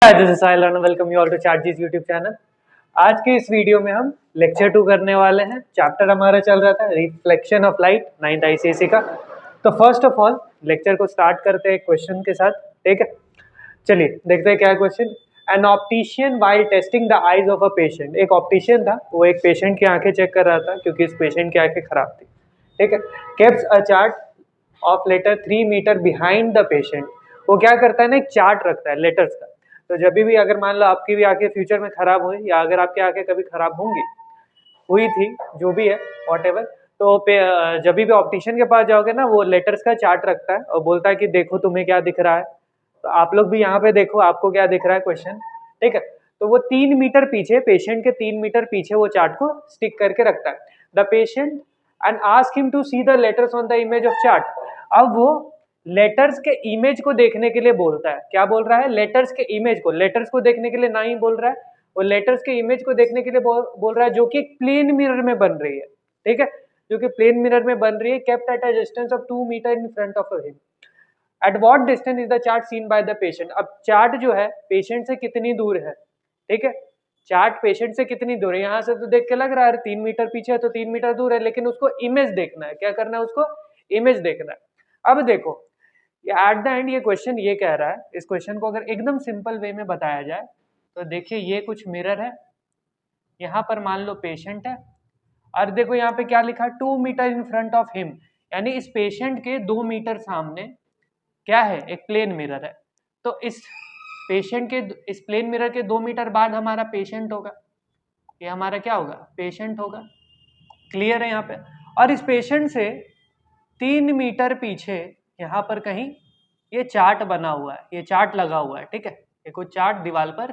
This is Sahil Rana, welcome you all to Chatgees YouTube channel. आज के इस वीडियो में हम लेक्चर 2 करने वाले हैं। चैप्टर हमारा चल रहा था reflection of light, 9th ICSE का। तो फर्स्ट ऑफ ऑल लेक्चर को स्टार्ट करते हैं क्वेश्चन के साथ, ठीक है। चलिए देखते हैं क्या है question. An optician while testing the eyes of a patient. एक ऑप्टिशियन था, वो एक पेशेंट की आंखें चेक कर रहा था क्योंकि इस पेशेंट की आंखें खराब थी, ठीक है। Keeps a chart of letter 3 metre behind the patient. वो क्या करता है ना, एक चार्ट रखता है लेटर्स का। तो जब भी अगर मान लो आपकी भी आंखें फ्यूचर में खराब हुई, या अगर आपकी आंखें कभी खराब होंगी, हुई थी, जो भी है वॉट, तो जब भी ऑप्टिशियन के पास जाओगे ना, वो लेटर्स का चार्ट रखता है और बोलता है कि देखो तुम्हें क्या दिख रहा है। तो आप लोग भी यहाँ पे देखो आपको क्या दिख रहा है क्वेश्चन, ठीक है। तो वो 3 मीटर पीछे, पेशेंट के 3 मीटर पीछे वो चार्ट को स्टिक करके रखता है। The patient and ask him to see the letters on the image of chart. अब वो लेटर्स के इमेज को देखने के लिए बोलता है। क्या बोल रहा है? लेटर्स के इमेज को, लेटर्स को देखने के लिए ना ही बोल रहा है, वो लेटर्स के इमेज को देखने के लिए बोल रहा है, जो कि प्लेन मिरर में बन रही है, ठीक है, जो कि प्लेन मिरर में बन रही है। Kept at a distance of 2 metre in front of him. At what distance is the chart seen by the patient. अब चार्ट जो है पेशेंट से कितनी दूर है, ठीक है। चार्ट पेशेंट से कितनी दूर है, यहां से तो देख के लग रहा है 3 मीटर पीछे है तो 3 मीटर दूर है, लेकिन उसको इमेज देखना है। क्या करना है? उसको इमेज देखना है। अब देखो एट द एंड ये क्वेश्चन ये कह रहा है, इस क्वेश्चन को अगर एकदम सिंपल वे में बताया जाए तो देखिए ये कुछ मिरर है, यहाँ पर मान लो पेशेंट है, और देखो यहाँ पे क्या लिखा है, 2 metre in front of him, यानी इस पेशेंट के 2 मीटर सामने क्या है, एक प्लेन मिरर है। तो इस पेशेंट के, इस प्लेन मिरर के 2 मीटर बाद हमारा पेशेंट होगा, ये हमारा क्या होगा, पेशेंट होगा। क्लियर है यहाँ पे? और इस पेशेंट से 3 मीटर पीछे यहाँ पर कहीं ये चार्ट बना हुआ है, ये चार्ट लगा हुआ है, ठीक है। ये कुछ चार्ट दीवार पर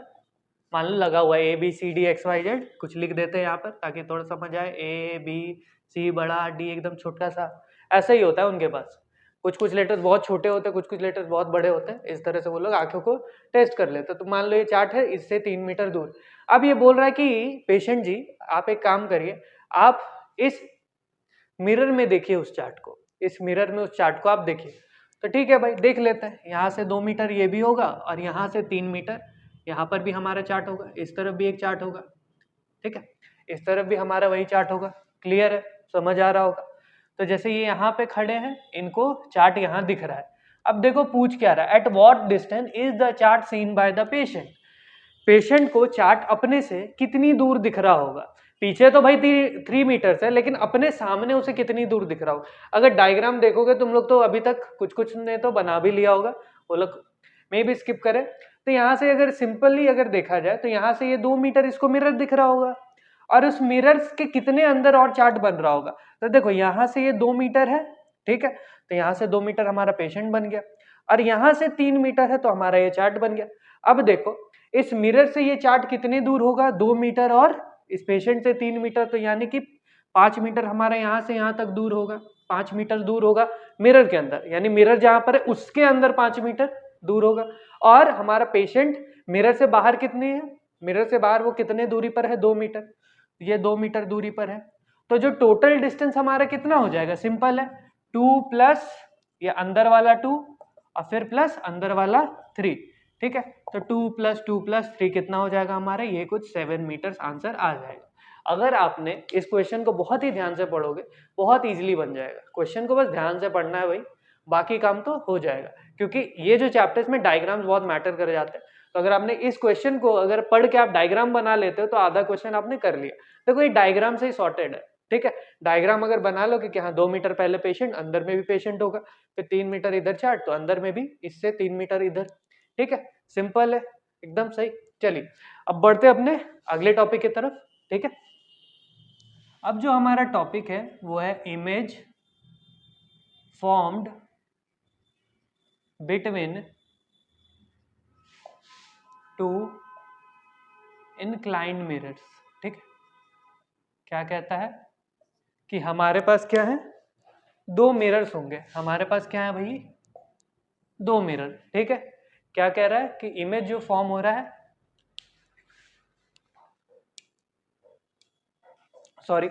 मान लो लगा हुआ है, A B C D X Y Z, कुछ लिख देते हैं यहाँ पर ताकि थोड़ा समझ आए। ए बी सी बड़ा, डी एकदम छोटा सा, ऐसा ही होता है उनके पास। कुछ कुछ लेटर्स बहुत छोटे होते हैं, कुछ कुछ लेटर्स बहुत बड़े होते हैं। इस तरह से वो लोग आंखों को टेस्ट कर लेते हैं। तो मान लो ये चार्ट है, इससे 3 मीटर दूर। अब ये बोल रहा है कि पेशेंट जी आप एक काम करिए, आप इस मिरर में देखिए उस चार्ट को, इस मिरर में उस चार्ट को आप देखिए। तो ठीक है भाई, देख लेते हैं। यहाँ से 2 मीटर ये भी होगा, और यहाँ से 3 मीटर यहाँ पर भी हमारा चार्ट होगा, इस तरफ भी एक चार्ट होगा, ठीक है, इस तरफ भी हमारा वही चार्ट होगा। क्लियर है? समझ आ रहा होगा। तो जैसे ये यहाँ पे खड़े हैं, इनको चार्ट यहाँ दिख रहा है। अब देखो पूछ क्या रहा है, at what distance is the chart seen by the patient. Patient को चार्ट अपने से कितनी दूर दिख रहा होगा। पीछे तो भाई 3 मीटर है, लेकिन अपने सामने उसे कितनी दूर दिख रहा होगा। अगर डायग्राम देखोगे तुम लोग तो अभी तक कुछ कुछ ने तो बना भी लिया होगा, वो लोग मे भी स्किप करें। तो यहाँ से अगर सिंपली अगर देखा जाए तो यहाँ से ये 2 मीटर इसको मिरर दिख रहा होगा, और उस मिरर्स के कितने अंदर और चार्ट बन रहा होगा। तो देखो यहाँ से ये 2 मीटर है, ठीक है, तो यहाँ से 2 मीटर हमारा पेशेंट बन गया, और यहाँ से 3 मीटर है तो हमारा ये चार्ट बन गया। अब देखो इस मिरर से ये चार्ट कितने दूर होगा, 2 मीटर, और इस पेशेंट से 3 मीटर, तो यानी कि 5 मीटर हमारा यहाँ से यहाँ तक दूर होगा। 5 मीटर दूर होगा मिरर के अंदर, यानी मिरर जहां पर है उसके अंदर 5 मीटर दूर होगा। और हमारा पेशेंट मिरर से बाहर कितनी है, मिरर से बाहर वो कितने दूरी पर है, 2 मीटर, ये 2 मीटर दूरी पर है। तो जो टोटल डिस्टेंस हमारा कितना हो जाएगा, सिंपल है, 2 प्लस ये अंदर वाला 2 और फिर प्लस अंदर वाला 3, ठीक है। तो 2 प्लस 2 प्लस 3 कितना हो जाएगा हमारा, ये कुछ 7 मीटर आंसर आ जाएगा। अगर आपने इस क्वेश्चन को बहुत ही ध्यान से पढ़ोगे, बहुत इजीली बन जाएगा। क्वेश्चन को बस ध्यान से पढ़ना है भाई, बाकी काम तो हो जाएगा। क्योंकि ये जो चैप्टर्स में डायग्राम्स बहुत मैटर कर जाते हैं, तो अगर आपने इस क्वेश्चन को अगर पढ़ के आप डायग्राम बना लेते हो तो आधा क्वेश्चन आपने कर लिया। देखो ये डायग्राम से ही सॉर्टेड है, ठीक है। डायग्राम अगर बना लो कि हाँ 2 मीटर पहले पेशेंट, अंदर में भी पेशेंट होगा, फिर 3 मीटर इधर चार्ट, तो अंदर में भी इससे 3 मीटर इधर, ठीक है। सिंपल है, एकदम सही। चलिए अब बढ़ते अपने अगले टॉपिक की तरफ, ठीक है। अब जो हमारा टॉपिक है वो है image formed between two inclined mirrors, ठीक है। क्या कहता है कि हमारे पास क्या है, 2 मिरर्स होंगे। हमारे पास क्या है भाई, 2 मिरर, ठीक है। क्या कह रहा है कि इमेज जो फॉर्म हो रहा है, सॉरी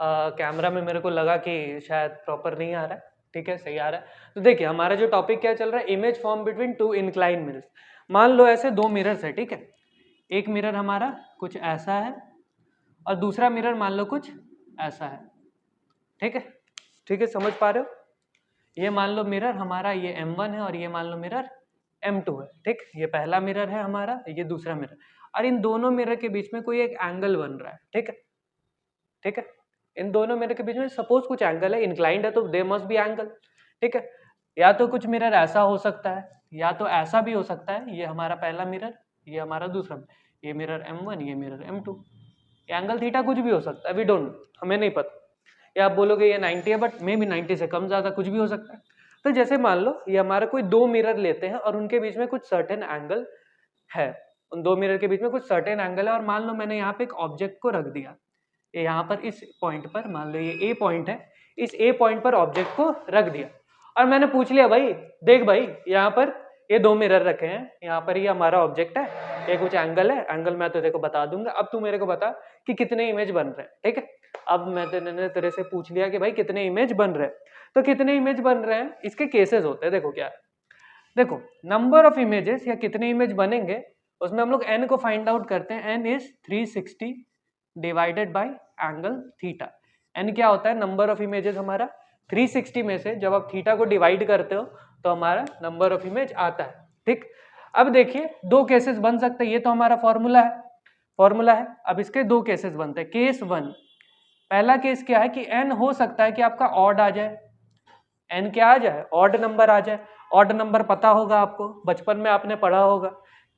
कैमरा में मेरे को लगा कि शायद प्रॉपर नहीं आ रहा है, ठीक है, सही आ रहा है। तो देखिए हमारा जो टॉपिक क्या चल रहा है, image form between two incline mirrors. मान लो ऐसे दो मिरर्स है, ठीक है, एक मिरर हमारा कुछ ऐसा है और दूसरा मिरर मान लो कुछ ऐसा है, ठीक है, ठीक है, समझ पा रहे हो। ये मान लो मिरर हमारा ये M1 है और ये मान लो मिरर M2 है, ठीक, ये पहला मिरर है हमारा, ये दूसरा मिरर, और इन दोनों मिरर के बीच में कोई एक एंगल बन रहा है, ठीक है, ठीक है, इन दोनों मिरर के बीच में सपोज कुछ एंगल है, इंक्लाइंड है तो दे मस्ट बी एंगल, ठीक है। या तो कुछ मिरर ऐसा हो सकता है या तो ऐसा भी हो सकता है, ये हमारा पहला मिरर, ये हमारा दूसरा, ये मिरर M1, ये मिरर M2, एंगल थीटा कुछ भी हो सकता है, वी डोंट, हमें नहीं पता। या आप बोलोगे ये 90 है बट मे भी 90 से कम ज्यादा कुछ भी हो सकता है। तो जैसे मान लो ये हमारा कोई दो मिरर लेते हैं और उनके बीच में कुछ सर्टेन एंगल है, उन दो मिरर के बीच में कुछ सर्टेन एंगल है, और मान लो मैंने यहाँ पे एक ऑब्जेक्ट को रख दिया, ये यहाँ पर इस पॉइंट पर, मान लो ये ए पॉइंट है, इस ए पॉइंट पर ऑब्जेक्ट को रख दिया और मैंने पूछ लिया भाई देख भाई यहाँ पर ये दो मिरर रखे हैं, यहाँ पर ये हमारा ऑब्जेक्ट है, ये कुछ एंगल है, एंगल मैं तो तेरे को बता दूंगा, अब तू मेरे को बता कि कितने इमेज बन रहे हैं, ठीक है। अब मैंने तेरे से पूछ लिया कि भाई कितने इमेज बन रहे हैं, तो कितने इमेज बन रहे हैं इसके केसेस होते हैं, देखो क्या है, देखो नंबर ऑफ इमेजेस या कितने इमेज बनेंगे उसमें हम लोग n को फाइंड आउट करते हैं, n is 360 divided by angle theta. n क्या होता है, नंबर ऑफ इमेजेस हमारा 360 में से जब आप थीटा को डिवाइड करते हो तो हमारा नंबर ऑफ इमेज आता है, ठीक। अब देखिए दो केसेस बन सकते हैं, ये तो हमारा फॉर्मूला है। अब इसके दो केसेस बनते हैं। केस वन, पहला केस क्या है कि n हो सकता है कि आपका ऑड आ जाए, n क्या आ जाए, ऑड नंबर आ जाए। ऑड नंबर पता होगा आपको, बचपन में आपने पढ़ा होगा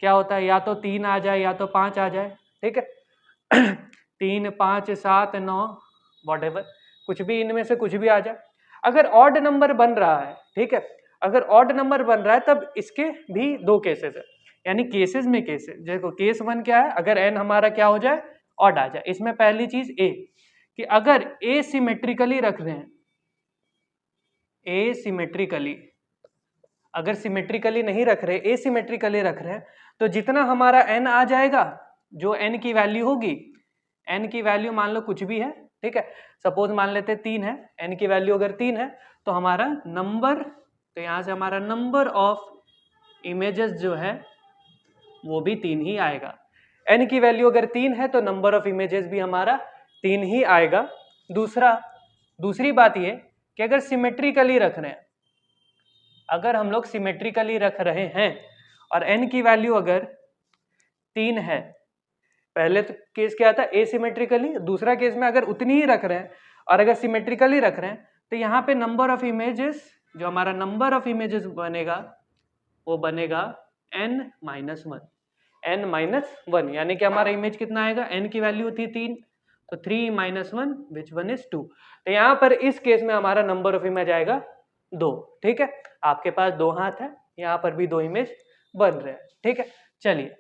क्या होता है, या तो 3 आ जाए या तो 5 आ जाए, ठीक है 3 5 7 9 व्हाटएवर, कुछ भी इनमें से कुछ भी आ जाए। अगर ऑड नंबर बन रहा है, ठीक है, अगर ऑड नंबर बन रहा है तब इसके भी दो केसेस है, यानी केसेस में केसेस। देखो केस वन क्या है, अगर n हमारा क्या हो जाए, ऑड आ जाए। इसमें पहली चीज ए कि अगर ए सिमेट्रिकली रख रहे हैं, ए सिमेट्रिकली, अगर सिमेट्रिकली नहीं रख रहे, एसिमेट्रिकली रख रहे हैं, तो जितना हमारा n आ जाएगा, जो n की वैल्यू होगी, n की वैल्यू मान लो कुछ भी है, ठीक है, सपोज मान लेते 3 है, n की वैल्यू अगर 3 है तो हमारा नंबर, तो यहां से हमारा नंबर ऑफ इमेजेस जो है वो भी 3 ही आएगा। n की वैल्यू अगर 3 है तो नंबर ऑफ इमेजेस भी हमारा 3 ही आएगा। दूसरी बात ये कि अगर सिमेट्रिकली रख रहे हैं, अगर हम लोग सिमेट्रिकली रख रहे हैं और n की वैल्यू अगर 3 है, पहले तो केस क्या था एसिमेट्रिकली, दूसरा केस में अगर उतनी ही रख रहे हैं और अगर सिमेट्रिकली रख रहे हैं तो यहाँ पे नंबर ऑफ इमेजेस, जो हमारा नंबर ऑफ इमेजेस बनेगा वो बनेगा n-1, n-1, यानी कि हमारा इमेज कितना आएगा, n की वैल्यू थी 3 तो 3 - 1 विच वन इज 2, तो यहाँ पर इस केस में हमारा नंबर ऑफ इमेज आएगा 2, ठीक है। आपके पास दो हाथ है, यहाँ पर भी दो इमेज बन रहे हैं, ठीक है। चलिए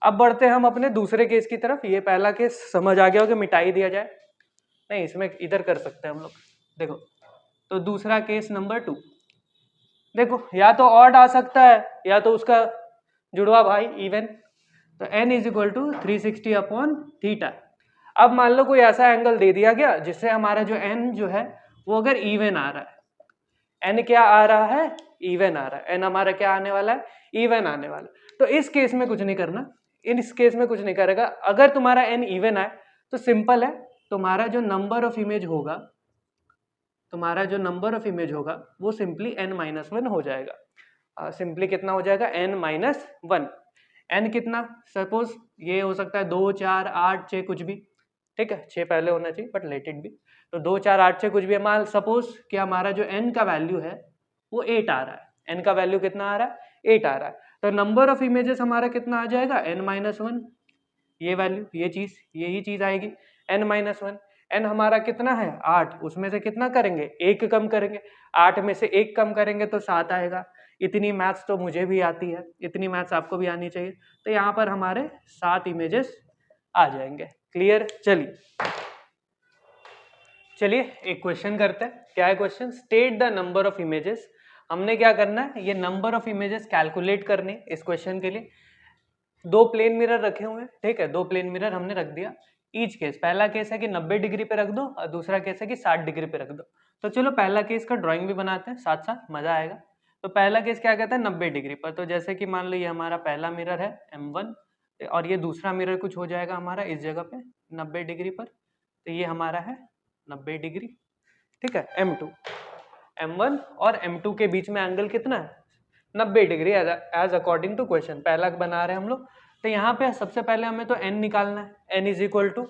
अब बढ़ते हैं हम अपने दूसरे केस की तरफ। ये पहला केस समझ आ गया हो कि मिटाई दिया जाए, नहीं इसमें इधर कर सकते हैं हम लोग, देखो। तो दूसरा केस नंबर 2, देखो या तो ऑड आ सकता है या तो उसका जुड़वा भाई इवन, तो n is equal to 360 upon theta. अब मान लो कोई ऐसा एंगल दे दिया गया जिससे हमारा जो n जो है वो अगर इवन आ रहा है, n क्या आ रहा है, इवन आ रहा है, n हमारा क्या आने वाला है, इवन आने वाला है। तो इस केस में कुछ नहीं करना, इस केस में कुछ नहीं करेगा। अगर तुम्हारा n इवन आए तो सिंपल है, तुम्हारा जो नंबर ऑफ इमेज होगा, तुम्हारा जो नंबर ऑफ इमेज होगा वो सिंपली n-1 हो जाएगा। सिंपली कितना हो जाएगा, n-1। n कितना, सपोज ये हो सकता है 2 4 8 6 कुछ भी, ठीक है, 6 पहले होना चाहिए बट लेट इट बी, तो 2 4 8 6 कुछ भी। मान सपोज कि हमारा जो n का वैल्यू है वो 8 आ रहा है, n का वैल्यू कितना आ रहा है, 8 आ रहा है, तो नंबर ऑफ इमेजेस हमारा कितना आ जाएगा, n-1, ये वैल्यू, ये चीज, यही चीज आएगी n-1। n हमारा कितना है 8, उसमें से कितना करेंगे, 1 कम करेंगे, 8 में से 1 कम करेंगे तो 7 आएगा। इतनी मैथ्स तो मुझे भी आती है, इतनी मैथ्स आपको भी आनी चाहिए, तो यहाँ पर हमारे 7 इमेजेस आ जाएंगे। क्लियर। चलिए एक क्वेश्चन करते हैं। क्या है question, state the number of images. हमने क्या करना है, ये नंबर ऑफ इमेजेस कैलकुलेट करनी इस क्वेश्चन के लिए। दो प्लेन मिरर रखे हुए हैं, ठीक है, दो प्लेन मिरर हमने रख दिया। ईच केस, पहला केस है कि 90 डिग्री पे रख दो और दूसरा केस है कि 60 डिग्री पे रख दो। तो चलो पहला केस का ड्राइंग भी बनाते हैं, साथ साथ मजा आएगा। तो पहला केस क्या कहता है, 90 डिग्री पर। तो जैसे कि मान लो ये हमारा पहला मिरर है M1 और ये दूसरा मिरर कुछ हो जाएगा हमारा इस जगह पे 90 डिग्री पर। तो ये हमारा है 90 डिग्री, ठीक है। M2, M1 और M2 के बीच में एंगल कितना है, 90 degree as according to question. पहला बना रहे हैं हम लोग। तो यहाँ पे सबसे पहले हमें तो n निकालना है। n is equal to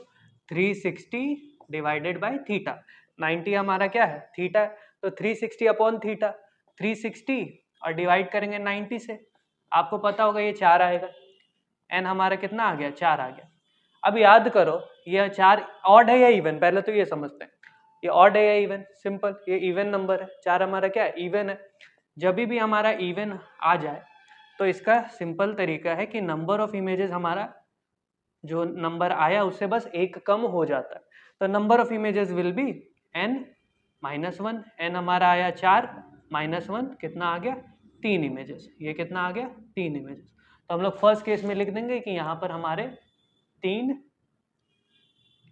360 divided by theta. 90 हमारा क्या है, थीटा है। तो 360 अपॉन थीटा, 360 और डिवाइड करेंगे 90 से। आपको पता होगा ये 4 आएगा। n हमारा कितना आ गया, 4 आ गया। अब याद करो ये 4 ऑड है या इवन, पहले तो ये समझते हैं। ये ऑड है या इवन, सिंपल, ये इवन नंबर है। 4 हमारा क्या है, इवन है। जब भी हमारा इवन आ जाए तो इसका सिंपल तरीका है कि नंबर ऑफ इमेजेस हमारा जो नंबर आया उससे बस एक कम हो जाता है। तो number of images will B n-1। n हमारा आया 4, -1 कितना आ गया, 3 इमेजेस। ये कितना आ गया, 3 इमेजेस। तो हम लोग फर्स्ट केस में लिख देंगे कि यहाँ पर हमारे 3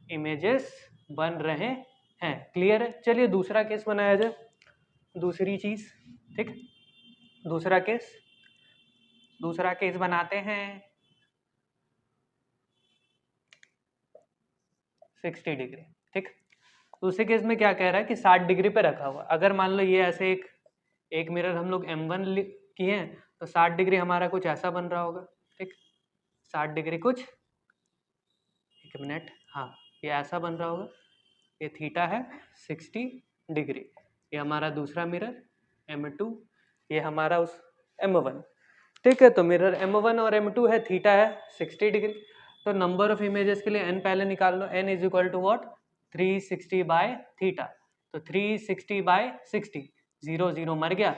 इमेजेस बन रहे हैं। क्लियर है। चलिए दूसरा केस बनाया जाए, दूसरी चीज, ठीक। दूसरा केस बनाते हैं 60 डिग्री, ठीक। दूसरे केस में क्या कह रहा है कि 60 डिग्री पे रखा हुआ। अगर मान लो ये ऐसे एक मिरर हम लोग M1 किए हैं तो 60 डिग्री हमारा कुछ ऐसा बन रहा होगा, ठीक। 60 डिग्री कुछ, एक मिनट, हाँ ये ऐसा बन रहा होगा। ये थीटा है 60 डिग्री। ये हमारा दूसरा मिरर M2, ये हमारा उस M1, ठीक है। तो मिरर M1 और M2 है, थीटा है 60 डिग्री। तो नंबर ऑफ इमेजेस के लिए n पहले निकाल लो। n is equal to what, 360 by theta. तो 360 बाय 60, 0 0 मर गया,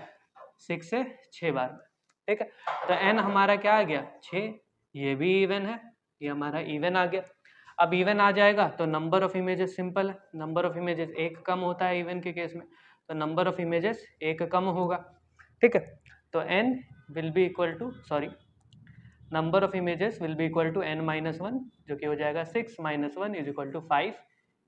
6 से 6 बार में, ठीक है। तो n हमारा क्या आ गया, 6। ये भी इवन है, ये हमारा इवन आ गया। अब इवन आ जाएगा तो नंबर ऑफ इमेजेस सिंपल है, नंबर ऑफ इमेजेस एक कम होता है इवन के केस में। तो नंबर ऑफ इमेजेस एक कम होगा, ठीक है। तो n will be equal to, sorry, number of images will be equal to n-1, जो कि हो जाएगा 6 - 1 इज इक्वल टू 5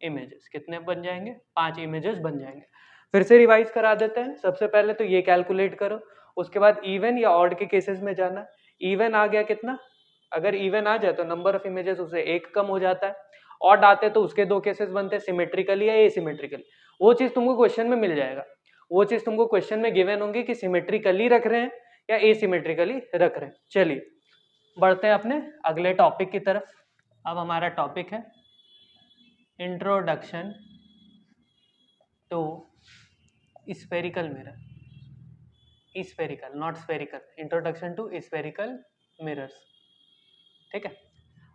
इमेजेस। कितने बन जाएंगे, 5 इमेजेस बन जाएंगे। फिर से रिवाइज करा देते हैं। सबसे पहले तो ये कैलकुलेट करो, उसके बाद इवन या ऑड के केसेस में जाना। इवन आ गया कितना, अगर इवन आ जाए तो नंबर ऑफ इमेजेस उससे एक कम हो जाता है। ऑड आते तो उसके दो केसेस बनते हैं, सिमेट्रिकली या एसिमेट्रिकली। वो चीज तुमको क्वेश्चन में मिल जाएगा, वो चीज तुमको क्वेश्चन में गिवन होंगी कि सिमेट्रिकली रख रहे हैं या एसिमेट्रिकली रख रहे हैं। चलिए बढ़ते हैं अपने अगले टॉपिक की तरफ। अब हमारा टॉपिक है introduction to spherical mirror. Spherical, not spherical, introduction to spherical mirrors, ठीक है।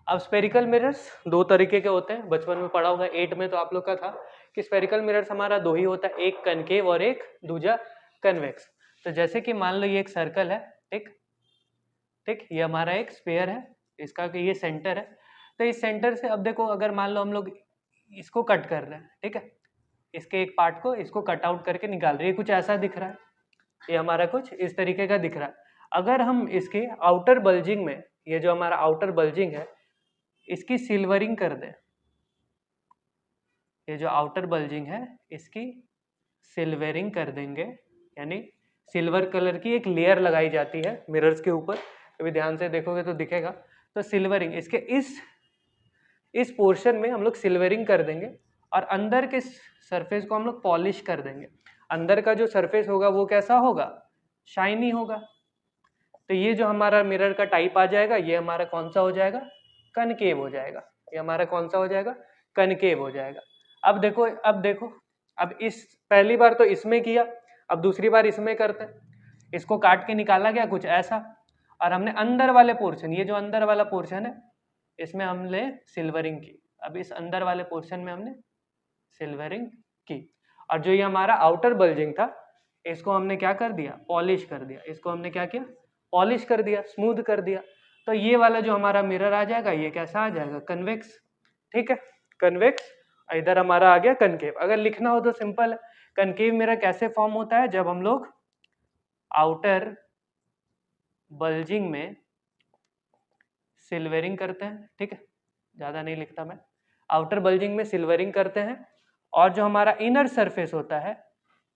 अब स्फेरिकल मिरर्स दो तरीके के होते हैं, बचपन में पढ़ा होगा 8 में तो आप लोग का था कि स्फेरिकल मिरर्स हमारा दो ही होता है, एक कनकेव और एक दूजा कन्वेक्स। तो जैसे कि मान लो ये एक सर्कल है, ठीक, ये हमारा एक स्फीयर है, इसका ये सेंटर है। तो इस सेंटर से अब देखो, अगर मान लो हम लोग इसको कट कर रहे हैं, ठीक है, इसके एक पार्ट को इसको कट आउट करके निकाल रहे हैं, कुछ ऐसा दिख रहा है, ये हमारा कुछ इस तरीके का दिख रहा है। अगर हम इसके आउटर बल्जिंग में, ये जो हमारा आउटर बल्जिंग है, इसकी सिल्वरिंग कर दें, ये जो आउटर बल्जिंग है इसकी सिल्वरिंग कर देंगे, यानी सिल्वर कलर की एक लेयर लगाई जाती है मिरर्स के ऊपर, अभी ध्यान से देखोगे तो दिखेगा। तो सिल्वरिंग, इसके इस पोर्शन में हम लोग सिल्वरिंग कर देंगे और अंदर के सरफेस को हम लोग पॉलिश कर देंगे। अंदर का जो सरफेस होगा वो कैसा होगा, शाइनी होगा। तो ये जो हमारा मिरर का टाइप आ जाएगा, ये हमारा कौन सा हो जाएगा, कनकेव हो जाएगा। ये हमारा कौन सा हो जाएगा, कनकेव हो जाएगा। अब देखो, अब इस पहली बार तो इसमें किया, अब दूसरी बार इसमें करते हैं। इसको काट के निकाला गया कुछ ऐसा, और हमने अंदर वाले पोर्शन, ये जो अंदर वाला पोर्शन है इसमें हमने सिल्वरिंग की। अब इस अंदर वाले पोर्शन में हमने सिल्वरिंग की, और जो ये हमारा आउटर बल्जिंग था इसको हमने क्या कर दिया, पॉलिश कर दिया। इसको हमने क्या किया, पॉलिश कर दिया, स्मूथ कर दिया। तो ये वाला जो हमारा मिरर आ जाएगा, ये कैसा आ जाएगा, कन्वेक्स, ठीक है, कन्वेक्स। इधर हमारा आ गया कनकेव। अगर लिखना हो तो सिंपल है, कनकेव मिरर कैसे फॉर्म होता है, जब हम लोग आउटर बल्जिंग में सिल्वरिंग करते हैं, ठीक है, ज्यादा नहीं लिखता मैं, आउटर बल्जिंग में सिल्वरिंग करते हैं, और जो हमारा इनर सरफेस होता है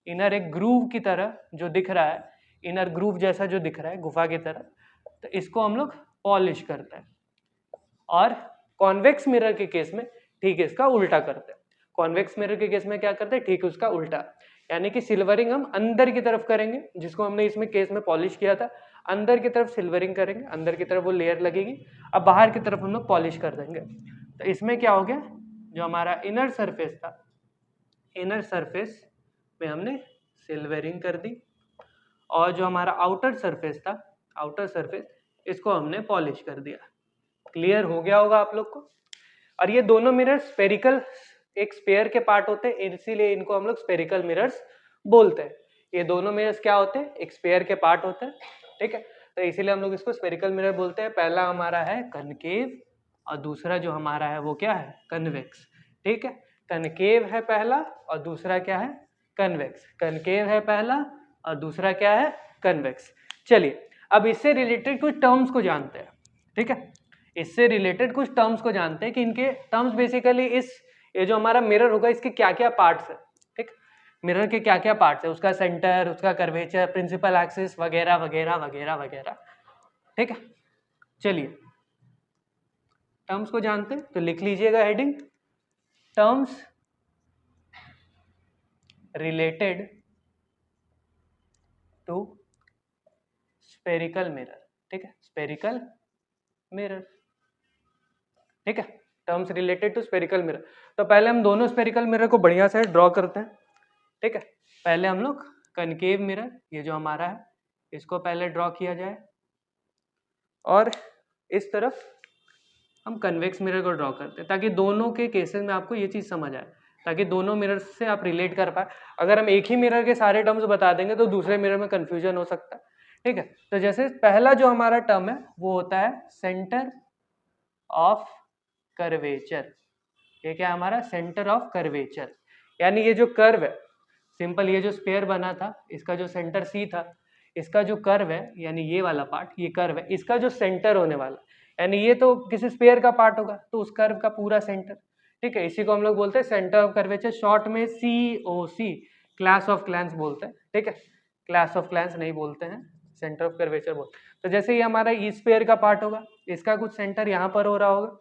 इनर एक ग्रूव की तरह जो दिख रहा है, इनर ग्रूव जैसा जो दिख रहा है गुफा की तरह, तो इसको हम लोग पॉलिश करते हैं। और कॉन्वेक्स मिरर के केस में ठीक इसका उल्टा करते हैं। कॉन्वेक्स मिरर के केस में क्या करते हैं, ठीक उसका उल्टा, यानी कि सिल्वरिंग हम अंदर की तरफ करेंगे, जिसको हमने इसमें केस में पॉलिश किया था, अंदर की तरफ सिल्वरिंग करेंगे, अंदर की तरफ वो लेयर लगेगी, अब बाहर की तरफ हम लोग पॉलिश कर देंगे। तो इसमें क्या हो गया, जो हमारा इनर सरफेस था, इनर सरफेस में हमने सिल्वरिंग कर दी, और जो हमारा आउटर सरफेस था, आउटर सरफेस, इसको हमने पॉलिश कर दिया। क्लियर हो गया होगा आप लोग को। और ये दोनों मिरर स्पेरिकल, एक स्पेयर के पार्ट होते हैं, इसीलिए इनको हम लोग स्पेरिकल मिरर्स बोलते हैं। ये दोनों मिरर्स क्या होते हैं, एक स्पेयर के पार्ट होते हैं, ठीक है, तो इसीलिए हम लोग इसको स्पेरिकल मिरर बोलते हैं। पहला हमारा है कनकेव और दूसरा जो हमारा है वो क्या है, कन्वेक्स, ठीक है। कनकेव है पहला और दूसरा क्या है, कन्वेक्स। कनकेव है पहला और दूसरा क्या है, कन्वेक्स। चलिए अब इससे रिलेटेड कुछ टर्म्स को जानते हैं, ठीक है, इससे रिलेटेड कुछ टर्म्स को जानते हैं कि इनके टर्म्स बेसिकली ये जो हमारा मिरर होगा इसके क्या क्या पार्ट्स है, ठीक, मिरर के क्या क्या पार्ट्स है, उसका सेंटर, उसका कर्वेचर, प्रिंसिपल एक्सिस वगैरह वगैरह वगैरह वगैरह, ठीक है। चलिए टर्म्स को जानते हैं, तो लिख लीजिएगा heading, terms related to spherical mirror, ठीक है, स्पेरिकल मिरर, ठीक है, terms related to spherical mirror. तो पहले हम दोनों स्पेरिकल मिरर को बढ़िया से ड्रॉ करते हैं, ठीक है। पहले हम लोग कनकेव मिरर, ये जो हमारा है, इसको पहले ड्रॉ किया जाए, और इस तरफ हम कन्वेक्स मिरर को ड्रॉ करते हैं, ताकि दोनों के केसेस में आपको ये चीज़ समझ आए, ताकि दोनों मिरर से आप रिलेट कर पाए। अगर हम एक ही मिरर के सारे टर्म्स बता देंगे तो दूसरे मिरर में कन्फ्यूजन हो सकता है, ठीक है। तो जैसे पहला जो हमारा टर्म है वो होता है सेंटर ऑफ कर्वेचर। ये क्या है हमारा, सेंटर ऑफ कर्वेचर, यानी ये जो कर्व है, सिंपल ये जो स्पेयर बना था, इसका जो सेंटर सी था, इसका जो कर्व है, यानी ये वाला पार्ट, ये कर्व है, इसका जो सेंटर होने वाला, यानी ये तो किसी स्पेयर का पार्ट होगा, तो उस कर्व का पूरा सेंटर, ठीक है, इसी को हम लोग बोलते हैं सेंटर ऑफ कर्वेचर, शॉर्ट में COC, क्लास ऑफ क्लैंस बोलते हैं, ठीक है, क्लास ऑफ क्लैंस नहीं बोलते हैं, सेंटर ऑफ कर्वेचर बोलते हैं। तो जैसे ये हमारा ई स्पेयर का पार्ट होगा, इसका कुछ सेंटर यहाँ पर हो रहा होगा,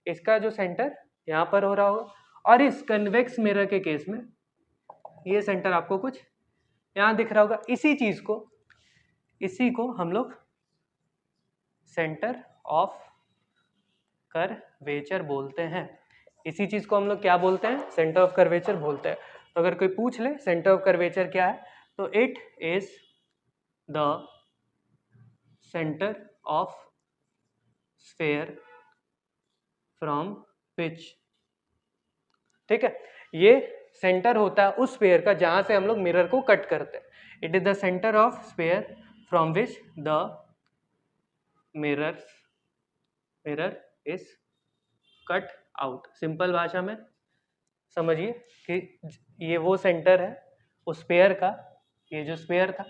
इसका जो सेंटर यहाँ पर हो रहा होगा, और इस कन्वेक्स मिरर के केस में ये सेंटर आपको कुछ यहाँ दिख रहा होगा। इसी चीज को, इसी को हम लोग सेंटर ऑफ कर्वेचर बोलते हैं। इसी चीज को हम लोग क्या बोलते हैं, सेंटर ऑफ कर्वेचर बोलते हैं। तो अगर कोई पूछ ले सेंटर ऑफ कर्वेचर क्या है, तो it is the centre of sphere from which, ठीक है, ये सेंटर होता है उस स्फेयर का जहां से हम लोग मिरर को कट करते हैं। It is the centre of sphere from which the mirror is cut out. Simple भाषा में समझिए कि ये वो सेंटर है उस स्फेयर का, ये जो स्फेयर था,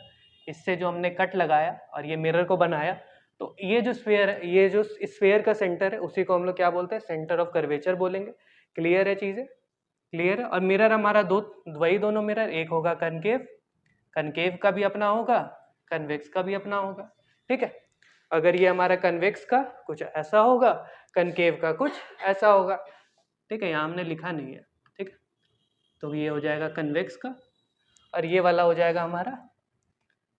इससे जो हमने कट लगाया और ये मिरर को बनाया, तो ये जो स्फेयर है, ये जो स्फेयर का सेंटर है, उसी को हम लोग क्या बोलते हैं, सेंटर ऑफ कर्वेचर बोलेंगे। क्लियर है चीजें, क्लियर है। और मिरर हमारा वही दोनों मिरर, एक होगा कनकेव, कनकेव का भी अपना होगा, कन्वेक्स का भी अपना होगा, ठीक है। अगर ये हमारा कन्वेक्स का कुछ ऐसा होगा, कनकेव का कुछ ऐसा होगा, ठीक है, यहाँ हमने लिखा नहीं है, ठीक है। तो ये हो जाएगा कन्वेक्स का और ये वाला हो जाएगा हमारा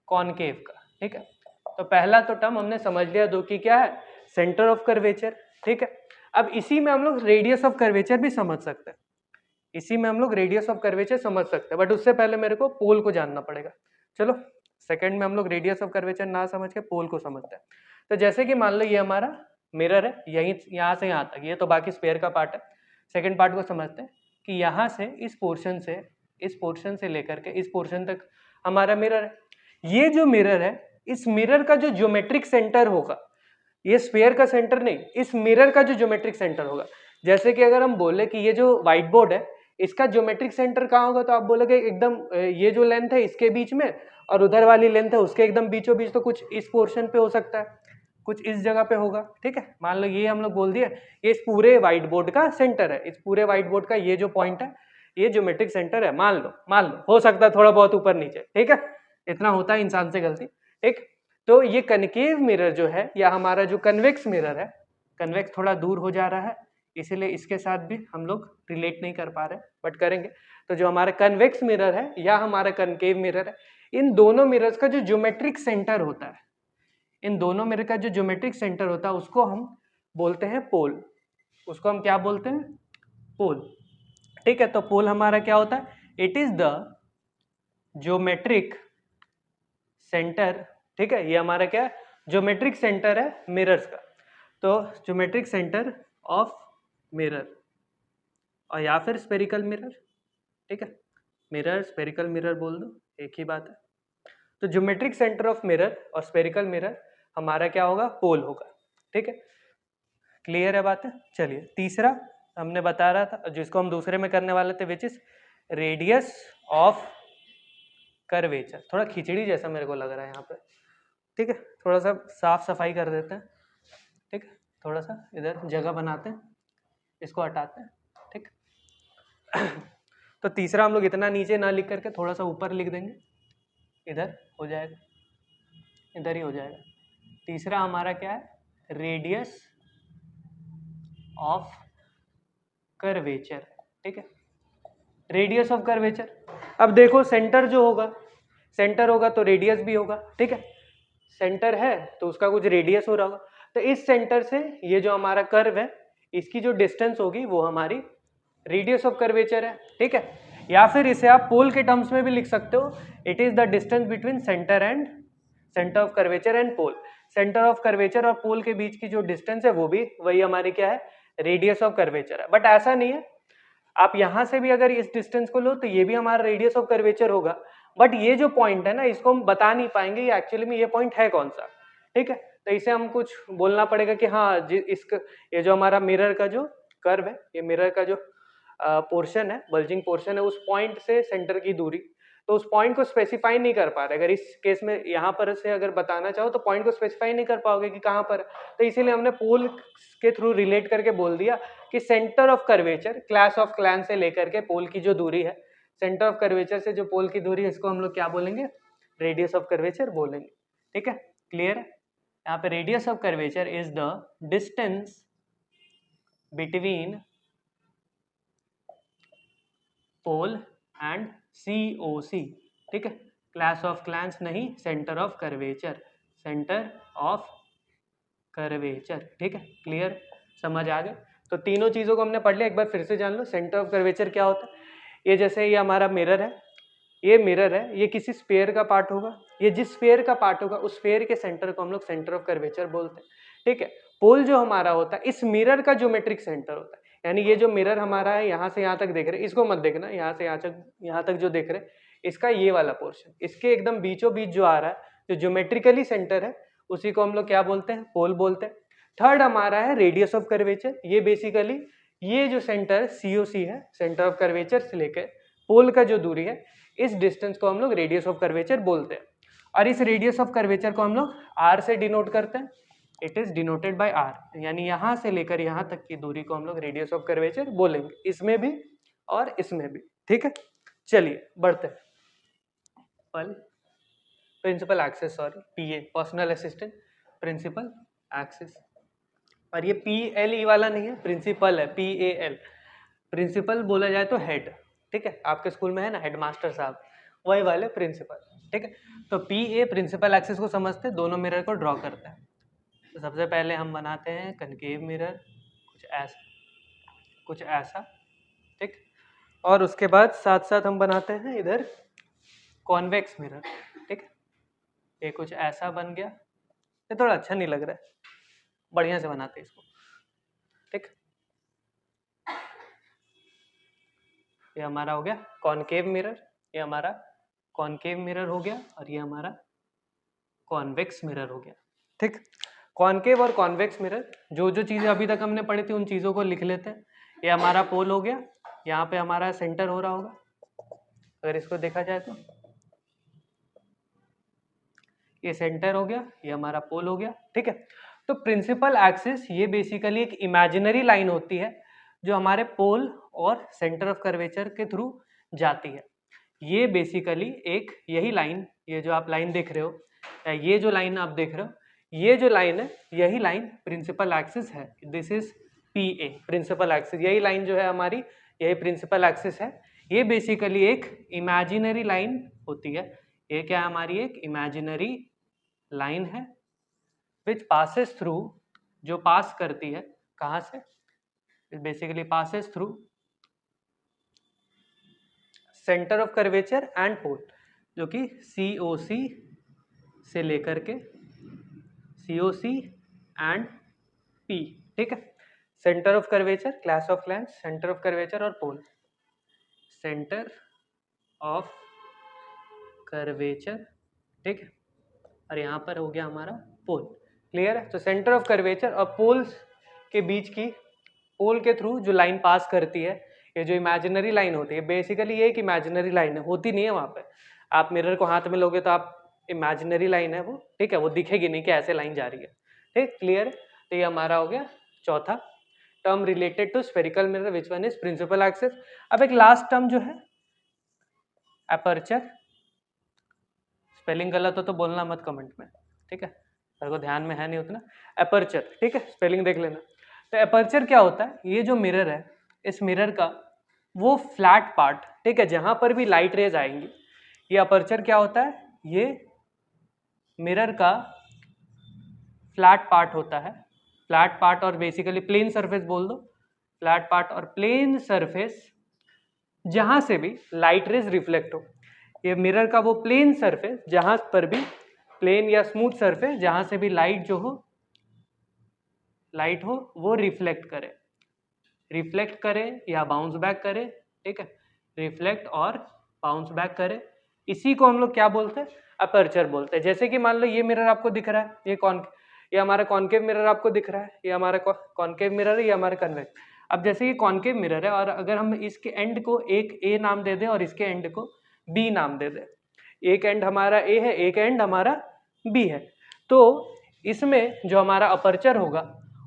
कॉनकेव का, ठीक है। तो पहला तो टर्म हमने समझ लिया, दो की क्या है, सेंटर ऑफ कर्वेचर, ठीक है। अब इसी में हम लोग रेडियस ऑफ कर्वेचर भी समझ सकते हैं, इसी में हम लोग रेडियस ऑफ कर्वेचर समझ सकते हैं, बट उससे पहले मेरे को पोल को जानना पड़ेगा। चलो सेकंड में हम लोग रेडियस ऑफ कर्वेचर ना समझ के पोल को समझते हैं। तो जैसे कि मान लो ये हमारा मिरर है, यहीं यहाँ से यहाँ तक, ये तो बाकी स्पेयर का पार्ट है। सेकंड पार्ट को समझते हैं कि यहाँ से इस पोर्शन से लेकर के इस पोर्शन तक हमारा मिरर है। ये जो मिरर है, इस मिरर का जो ज्योमेट्रिक सेंटर होगा, ये स्फेयर का सेंटर नहीं, इस मिरर का जो ज्योमेट्रिक सेंटर होगा, जैसे कि अगर हम बोले कि ये जो व्हाइट बोर्ड है, इसका ज्योमेट्रिक सेंटर कहाँ होगा, तो आप बोलोगे एकदम ये जो लेंथ है इसके बीच में और उधर वाली लेंथ है उसके एकदम बीचों बीच, तो कुछ इस पोर्शन पे हो सकता है, कुछ इस जगह पे होगा, ठीक है। मान लो ये हम लोग बोल दिए ये इस पूरे व्हाइट बोर्ड का सेंटर है, इस पूरे व्हाइट बोर्ड का ये जो पॉइंट है, ये ज्योमेट्रिक सेंटर है, मान लो हो सकता है थोड़ा बहुत ऊपर नीचे, ठीक है, इतना होता है इंसान से गलती, ठीक। तो ये कनकेव मिरर जो है या हमारा जो कन्वेक्स मिरर है, कन्वेक्स थोड़ा दूर हो जा रहा है इसीलिए इसके साथ भी हम लोग रिलेट नहीं कर पा रहे, बट करेंगे। तो जो हमारा कन्वेक्स मिरर है या हमारा कनकेव मिरर है, इन दोनों मिरर्स का जो ज्योमेट्रिक सेंटर होता है, इन दोनों मिरर का जो ज्योमेट्रिक सेंटर होता है उसको हम बोलते हैं पोल, उसको हम क्या बोलते हैं, पोल, ठीक है। तो पोल हमारा क्या होता है, it is the geometric centre, ठीक है, ये हमारा क्या है, ज्योमेट्रिक सेंटर है मिरर्स का। तो ज्योमेट्रिक सेंटर ऑफ मिरर और या फिर स्पेरिकल मिरर, ठीक है, मिरर स्पेरिकल मिरर बोल दो, एक ही बात है। तो ज्योमेट्रिक सेंटर ऑफ मिरर और स्पेरिकल मिरर हमारा क्या होगा, पोल होगा, ठीक है, क्लियर है बात है। चलिए तीसरा हमने बता रहा था जिसको हम दूसरे में करने वाले थे, which is radius of curvature. थोड़ा खिचड़ी जैसा मेरे को लग रहा है यहाँ पे, ठीक है, थोड़ा सा साफ सफाई कर देते हैं, ठीक है, थोड़ा सा इधर जगह बनाते हैं, इसको हटाते हैं, ठीक। तो तीसरा हम लोग इतना नीचे ना लिख करके थोड़ा सा ऊपर लिख देंगे, इधर हो जाएगा, इधर ही हो जाएगा। तीसरा हमारा क्या है, रेडियस ऑफ कर्वेचर, ठीक है, रेडियस ऑफ कर्वेचर। अब देखो सेंटर जो होगा, सेंटर होगा तो रेडियस भी होगा, ठीक है, सेंटर है तो उसका कुछ रेडियस हो रहा होगा। तो इस सेंटर से ये जो हमारा कर्व है इसकी जो डिस्टेंस होगी वो हमारी रेडियस ऑफ कर्वेचर है, ठीक है। या फिर इसे आप पोल के टर्म्स में भी लिख सकते हो, it is the distance between centre of curvature and pole. Centre of curvature और पोल के बीच की जो डिस्टेंस है वो भी वही हमारी क्या है, रेडियस ऑफ कर्वेचर है। बट ऐसा नहीं है, आप यहां से भी अगर इस डिस्टेंस को लो तो ये भी हमारा रेडियस ऑफ कर्वेचर होगा, बट ये जो पॉइंट है ना इसको हम बता नहीं पाएंगे ये एक्चुअली में ये पॉइंट है कौन सा, ठीक है। तो इसे हम कुछ बोलना पड़ेगा कि हाँ इसका ये जो हमारा मिरर का जो कर्व है, ये मिरर का जो पोर्शन है, बल्जिंग पोर्शन है, उस पॉइंट से सेंटर की दूरी, तो उस पॉइंट को स्पेसिफाई नहीं कर पा रहे। अगर इस केस में यहाँ पर से अगर बताना चाहो तो पॉइंट को स्पेसिफाई नहीं कर पाओगे कि कहाँ पर, तो इसीलिए हमने पोल के थ्रू रिलेट करके बोल दिया कि centre of curvature, class of clan से लेकर के पोल की जो दूरी है, सेंटर ऑफ कर्वेचर से जो पोल की दूरी है इसको हम लोग क्या बोलेंगे, रेडियस ऑफ कर्वेचर बोलेंगे, ठीक है, क्लियर है। यहाँ पे radius of curvature is the distance between pole and COC, ठीक है, क्लास ऑफ क्लैंस नहीं, centre of curvature, centre of curvature, ठीक है, क्लियर, समझ आ गए। तो तीनों चीजों को हमने पढ़ लिया, एक बार फिर से जान लो सेंटर ऑफ कर्वेचर क्या होता है। ये जैसे ये हमारा मिरर है, ये मिरर है, ये किसी स्फीयर का पार्ट होगा, ये जिस स्फीयर का पार्ट होगा उस स्फीयर के सेंटर को हम लोग सेंटर ऑफ कर्वेचर बोलते हैं, ठीक है। पोल जो हमारा होता है इस मिरर का ज्योमेट्रिक सेंटर होता है, यानी ये जो मिरर हमारा है यहाँ से यहाँ तक देख रहे, इसको मत देखना, यहाँ से यहाँ तक जो देख रहे, इसका ये वाला पोर्शन, इसके एकदम बीचों बीच जो आ रहा है, जो ज्योमेट्रिकली सेंटर है, उसी को हम लोग क्या बोलते हैं, पोल बोलते हैं। थर्ड हमारा है रेडियस ऑफ कर्वेचर, ये बेसिकली ये जो सेंटर COC है, सेंटर ऑफ कर्वेचर से लेकर पोल का जो दूरी है, इस डिस्टेंस को हम लोग रेडियस ऑफ कर्वेचर बोलते हैं। और इस रेडियस ऑफ कर्वेचर को हम लोग R से डिनोट करते हैं, it is denoted by R, यानी यहाँ से लेकर यहाँ तक की दूरी को हम लोग रेडियस ऑफ कर्वेचर बोलेंगे, इसमें भी और इसमें भी, ठीक है। चलिए बढ़ते हैं, principal axis, sorry PA, personal assistant principal axis, और ये PLE वाला नहीं है, प्रिंसिपल है, PAL। प्रिंसिपल बोला जाए तो हेड, ठीक है, आपके स्कूल में है ना हेडमास्टर साहब, वही वाले प्रिंसिपल, ठीक है। तो PA प्रिंसिपल एक्सिस को समझते, दोनों मिरर को ड्रॉ करते हैं। तो सबसे पहले हम बनाते हैं कनकेव मिरर, कुछ ऐसा, ठीक, और उसके बाद साथ साथ हम बनाते हैं इधर कॉन्वेक्स मिरर, ठीक, ये कुछ ऐसा बन गया, ये थोड़ा अच्छा नहीं लग रहा है, बढ़िया से बनाते हैं इसको, ठीक। ये हमारा हो गया कॉनकेव मिरर, ये हमारा कॉनकेव मिरर हो गया, और ये हमारा कॉन्वेक्स मिरर हो गया, ठीक। कॉनकेव और कॉन्वेक्स मिरर, जो जो चीजें अभी तक हमने पढ़ी थी उन चीजों को लिख लेते हैं। ये हमारा पोल हो गया, यहाँ पे हमारा सेंटर हो रहा होगा, अगर इसको देखा जाए तो ये सेंटर हो गया, ये हमारा पोल हो गया, ठीक है। तो प्रिंसिपल एक्सिस ये बेसिकली एक इमेजिनरी लाइन होती है जो हमारे पोल और सेंटर ऑफ कर्वेचर के थ्रू जाती है। ये बेसिकली एक यही लाइन, ये जो आप लाइन देख रहे हो, ये जो लाइन आप देख रहे हो, ये जो लाइन है यही लाइन प्रिंसिपल एक्सिस है। This is PA principal axis. यही लाइन जो है हमारी, यही प्रिंसिपल एक्सिस है। ये बेसिकली एक इमेजिनरी लाइन होती है। ये क्या है हमारी, एक इमेजिनरी लाइन है विच पासेस थ्रू, जो पास करती है कहाँ से, basically passes through centre of curvature and pole, जो कि COC से लेकर के COC एंड P, ठीक है। Centre of curvature, class of length, centre of curvature और पोल। सेंटर ऑफ कर्वेचर, ठीक है, और यहाँ पर हो गया हमारा पोल। क्लियर है। तो सेंटर ऑफ कर्वेचर और पोल्स के बीच की, पोल के थ्रू जो लाइन पास करती है, ये जो इमेजिनरी लाइन होती है, बेसिकली ये एक इमेजिनरी लाइन है, होती नहीं है वहाँ पे। आप मिरर को हाथ में लोगे तो आप इमेजिनरी लाइन है वो, ठीक है, वो दिखेगी नहीं कि ऐसे लाइन जा रही है, ठीक, क्लियर। तो ये हमारा हो गया चौथा term related to spherical mirror, which one is principal axis. अब एक लास्ट टर्म जो है अपर्चर, स्पेलिंग गलत हो तो बोलना मत कमेंट में, ठीक है, मेरे को ध्यान में है नहीं उतना। अपर्चर, ठीक है, स्पेलिंग देख लेना। तो अपर्चर क्या होता है, ये जो मिरर है, इस मिरर का वो फ्लैट पार्ट, ठीक है, जहां पर भी लाइट रेज आएंगी, ये अपर्चर क्या होता है, ये मिरर का फ्लैट पार्ट होता है। फ्लैट पार्ट और बेसिकली प्लेन सरफेस बोल दो, फ्लैट पार्ट और प्लेन सरफेस जहां से भी लाइट रेज रिफ्लेक्ट हो। ये मिरर का वो प्लेन सरफेस जहां पर भी, प्लेन या स्मूथ सरफेस जहां से भी लाइट जो हो, लाइट हो वो रिफ्लेक्ट करे या बाउंस बैक करे, ठीक है, रिफ्लेक्ट और बाउंस बैक करे, इसी को हम लोग क्या बोलते हैं, अपर्चर बोलते हैं। जैसे कि मान लो ये मिरर आपको दिख रहा है, ये हमारा कॉन्केव मिरर आपको दिख रहा है, ये हमारा कॉन्केव मिरर है, ये हमारा कन्वेक्स। अब जैसे ये कॉन्केव मिरर है और अगर हम इसके एंड को एक A नाम दे दें और इसके एंड को B नाम दे दें, एक एंड हमारा A है, एक एंड हमारा B है, तो इसमें जो हमारा अपर्चर होगा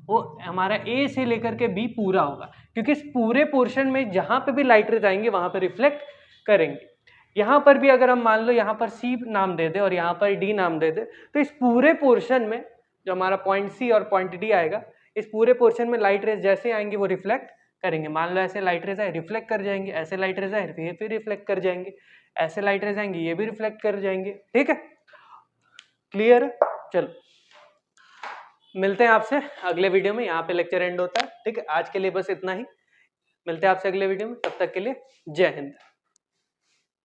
वो हमारा A से लेकर के B पूरा होगा, क्योंकि इस पूरे पोर्शन में जहां पे भी लाइट रेज आएंगे वहां पर रिफ्लेक्ट करेंगे। यहाँ पर भी अगर हम मान लो यहाँ पर C नाम दे दे और यहाँ पर D नाम दे दे, तो इस पूरे पोर्शन में जो हमारा पॉइंट C और पॉइंट D आएगा, इस पूरे पोर्शन में लाइट रेज जैसे आएंगे वो रिफ्लेक्ट करेंगे। मान लो ऐसे लाइट रेज आए, रिफ्लेक्ट कर जाएंगे, ऐसे लाइट रेज आए फिर रिफ्लेक्ट कर जाएंगे, ऐसे लाइट रेज आएंगे ये भी रिफ्लेक्ट कर जाएंगे, ठीक है, क्लियर है। चलो मिलते हैं आपसे अगले वीडियो में, यहाँ पे लेक्चर एंड होता है, ठीक है। आज के लिए बस इतना ही, मिलते हैं आपसे अगले वीडियो में, तब तक के लिए जय हिंद।